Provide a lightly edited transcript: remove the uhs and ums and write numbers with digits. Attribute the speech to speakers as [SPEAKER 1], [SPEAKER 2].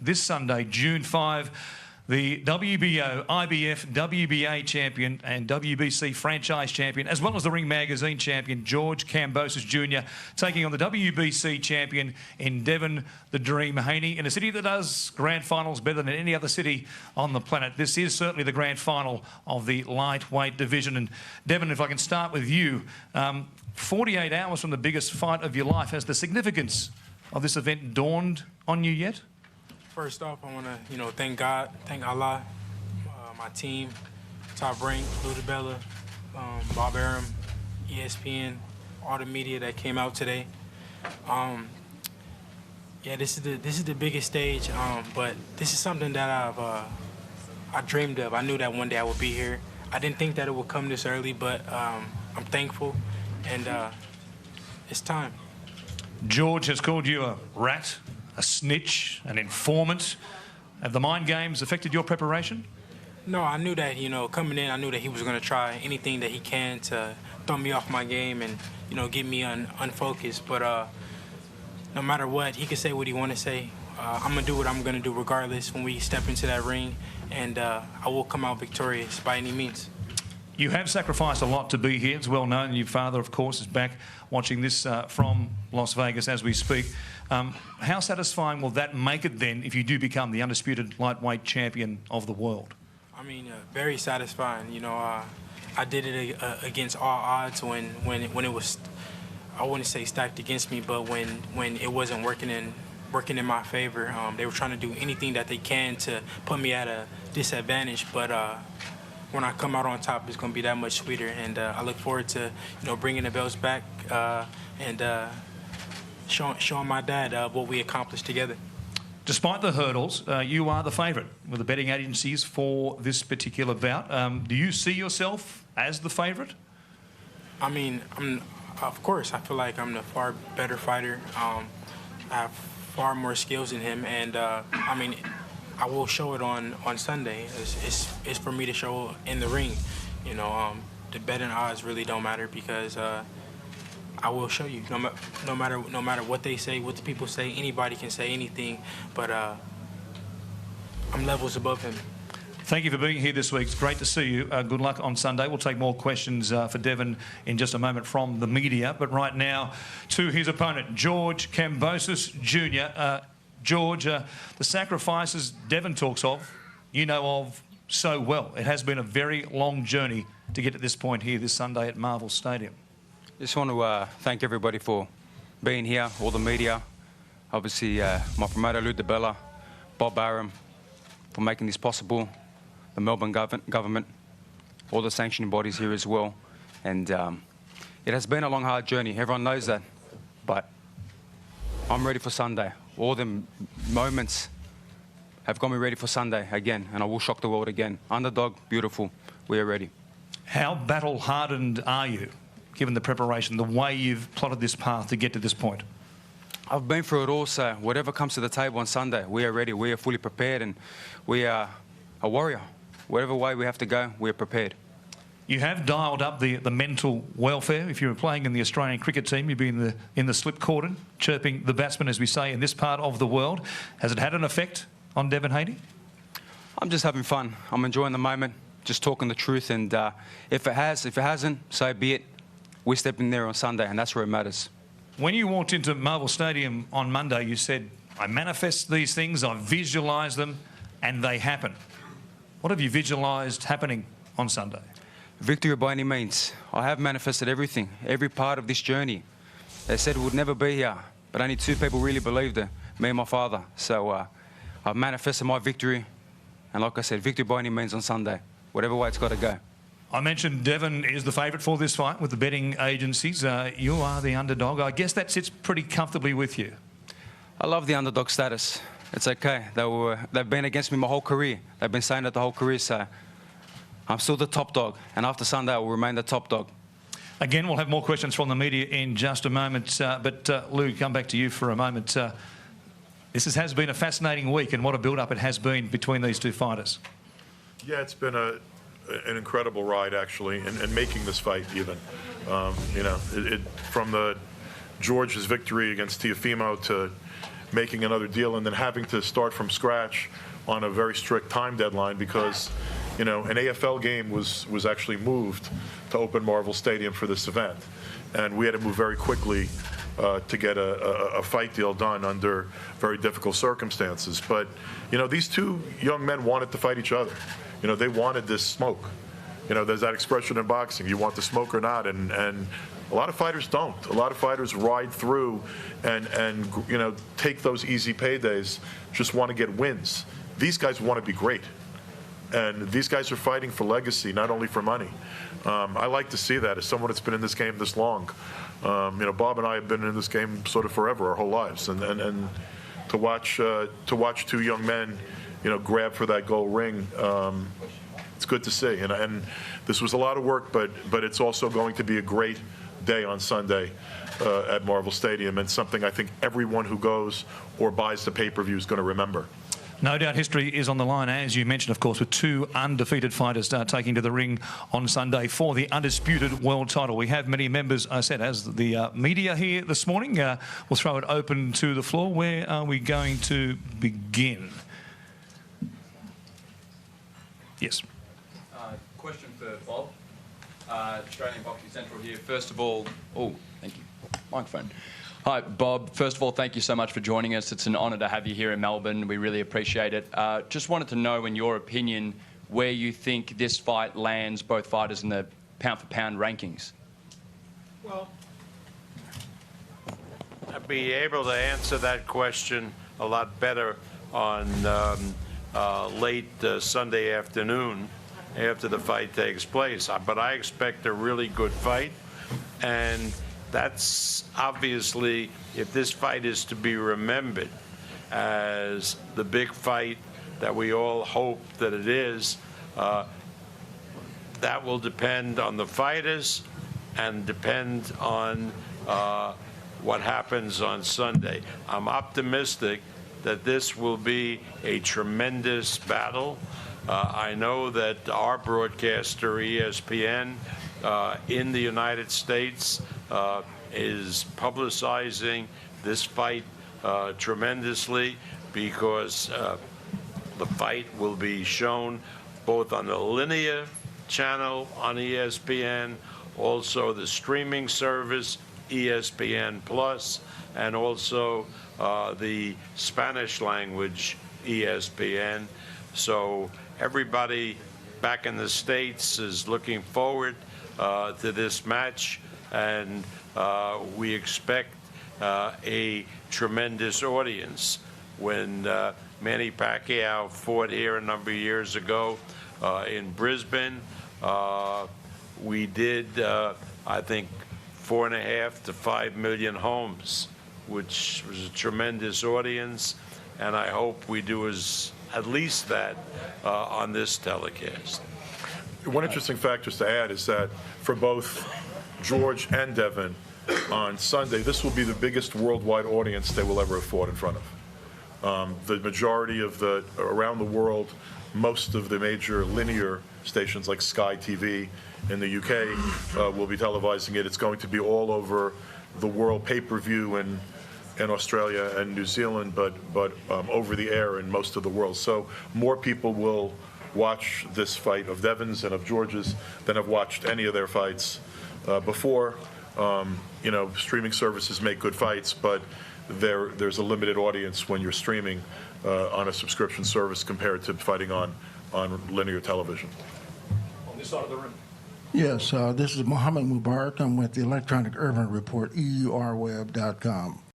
[SPEAKER 1] This Sunday, June 5, the WBO, IBF, WBA champion and WBC franchise champion, as well as the Ring Magazine champion, George Kambosos Jr., taking on the WBC champion in Devin, the Dream, Haney, in a city that does grand finals better than any other city on the planet. This is certainly the grand final of the lightweight division. And Devin, if I can start with you, 48 hours from the biggest fight of your life, has the significance of this event dawned on you yet?
[SPEAKER 2] First off, I want to, thank God, thank Allah, my team, Top Rank, Ludabella, Bob Arum, ESPN, all the media that came out today. Yeah, this is the biggest stage, but this is something that I dreamed of. I knew that one day I would be here. I didn't think that it would come this early, but I'm thankful, and it's time.
[SPEAKER 1] George has called you a rat, a snitch, an informant. Have the mind games affected your preparation?
[SPEAKER 2] No, I knew that, coming in, I knew that he was going to try anything that he can to throw me off my game and, get me unfocused. But no matter what, he can say what he want to say. I'm going to do what I'm going to do regardless when we step into that ring, and I will come out victorious by any means.
[SPEAKER 1] You have sacrificed a lot to be here. It's well known. Your father, of course, is back watching this from Las Vegas as we speak. How satisfying will that make it then if you do become the undisputed lightweight champion of the world?
[SPEAKER 2] I mean, very satisfying. I did it against all odds when it was, I wouldn't say stacked against me, but when it wasn't working in my favor. They were trying to do anything that they can to put me at a disadvantage, but when I come out on top, it's going to be that much sweeter, and I look forward to bringing the belts back and showing my dad what we accomplished together.
[SPEAKER 1] Despite the hurdles, you are the favourite with the betting agencies for this particular bout. Do you see yourself as the favourite?
[SPEAKER 2] I mean, of course, I feel like I'm the far better fighter. I have far more skills than him, and I mean, I will show it on Sunday. It's for me to show in the ring. The betting odds really don't matter because I will show you. No matter what they say, what the people say, anybody can say anything, but I'm levels above him.
[SPEAKER 1] Thank you for being here this week. It's great to see you. Good luck on Sunday. We'll take more questions for Devin in just a moment from the media. But right now, to his opponent, George Kambosos Jr. George, the sacrifices Devin talks of, you know of so well. It has been a very long journey to get to this point here this Sunday at Marvel Stadium.
[SPEAKER 3] Just want to thank everybody for being here, all the media, obviously my promoter Ludabella, Bob Arum, for making this possible, the Melbourne government, all the sanctioning bodies here as well. And it has been a long, hard journey. Everyone knows that, but I'm ready for Sunday. All the moments have got me ready for Sunday again, and I will shock the world again. Underdog, beautiful, we are ready.
[SPEAKER 1] How battle-hardened are you, given the preparation, the way you've plotted this path to get to this point?
[SPEAKER 3] I've been through it all, so whatever comes to the table on Sunday, we are ready, we are fully prepared, and we are a warrior. Whatever way we have to go, we are prepared.
[SPEAKER 1] You have dialed up the mental welfare. If you were playing in the Australian cricket team, you'd be in the slip cordon, chirping the batsman, as we say, in this part of the world. Has it had an effect on Devin Haney?
[SPEAKER 3] I'm just having fun. I'm enjoying the moment, just talking the truth, and if it hasn't, so be it. We step in there on Sunday, and that's where it matters.
[SPEAKER 1] When you walked into Marvel Stadium on Monday, you said, I manifest these things, I visualise them, and they happen. What have you visualised happening on Sunday?
[SPEAKER 3] Victory by any means. I have manifested everything, every part of this journey. They said it would never be here, but only two people really believed it, me and my father. So I've manifested my victory, and like I said, victory by any means on Sunday, whatever way it's got to go.
[SPEAKER 1] I mentioned Devin is the favourite for this fight with the betting agencies. You are the underdog. I guess that sits pretty comfortably with you.
[SPEAKER 3] I love the underdog status. It's okay. They've been against me my whole career. They've been saying that the whole career, so I'm still the top dog, and after Sunday I will remain the top dog.
[SPEAKER 1] Again, we'll have more questions from the media in just a moment, but Lou, come back to you for a moment. This has been a fascinating week, and what a build-up it has been between these two fighters.
[SPEAKER 4] Yeah, it's been an incredible ride, actually, and making this fight even. From George's victory against Teofimo to making another deal and then having to start from scratch on a very strict time deadline because, you know, an AFL game was actually moved to open Marvel Stadium for this event. And we had to move very quickly to get a fight deal done under very difficult circumstances. But, you know, these two young men wanted to fight each other. You know, they wanted this smoke. You know, there's that expression in boxing, you want the smoke or not, and a lot of fighters don't. A lot of fighters ride through and you know, take those easy paydays, just want to get wins. These guys want to be great. And these guys are fighting for legacy, not only for money. I like to see that as someone that's been in this game this long. You know, Bob and I have been in this game sort of forever, our whole lives, and to watch two young men, you know, grab for that gold ring, it's good to see. And this was a lot of work, but it's also going to be a great day on Sunday at Marvel Stadium, and something I think everyone who goes or buys the pay-per-view is going to remember.
[SPEAKER 1] No doubt history is on the line, as you mentioned, of course, with two undefeated fighters taking to the ring on Sunday for the undisputed world title. We have many members, I said, as the media here this morning. We'll throw it open to the floor. Where are we going to begin? Yes.
[SPEAKER 5] Question for Bob. Australian Boxing Central here. First of all, thank you. Microphone. Hi, Bob. First of all, thank you so much for joining us. It's an honour to have you here in Melbourne. We really appreciate it. Just wanted to know, in your opinion, where you think this fight lands both fighters in the pound-for-pound rankings.
[SPEAKER 6] Well, I'd be able to answer that question a lot better on late Sunday afternoon after the fight takes place. But I expect a really good fight, and that's obviously, if this fight is to be remembered as the big fight that we all hope that it is, that will depend on the fighters and depend on what happens on Sunday. I'm optimistic that this will be a tremendous battle. I know that our broadcaster, ESPN, in the United States, is publicizing this fight tremendously, because the fight will be shown both on the linear channel on ESPN, also the streaming service ESPN Plus, and also the Spanish language ESPN. So everybody back in the States is looking forward to this match, and we expect a tremendous audience. When Manny Pacquiao fought here a number of years ago in Brisbane, we did, I think, 4.5 to 5 million homes, which was a tremendous audience, and I hope we do at least that on this telecast.
[SPEAKER 4] One interesting fact just to add is that for both George and Devin on Sunday, this will be the biggest worldwide audience they will ever have fought in front of. The majority of around the world, most of the major linear stations like Sky TV in the UK will be televising it. It's going to be all over the world, pay-per-view in Australia and New Zealand, but over the air in most of the world. So more people will watch this fight of Devin's and of George's than have watched any of their fights before. You know, streaming services make good fights, but there's a limited audience when you're streaming on a subscription service compared to fighting on linear television.
[SPEAKER 1] On this side of the room.
[SPEAKER 7] Yes, this is Mohammed Mubarak. I'm with the Electronic Urban Report, EURweb.com.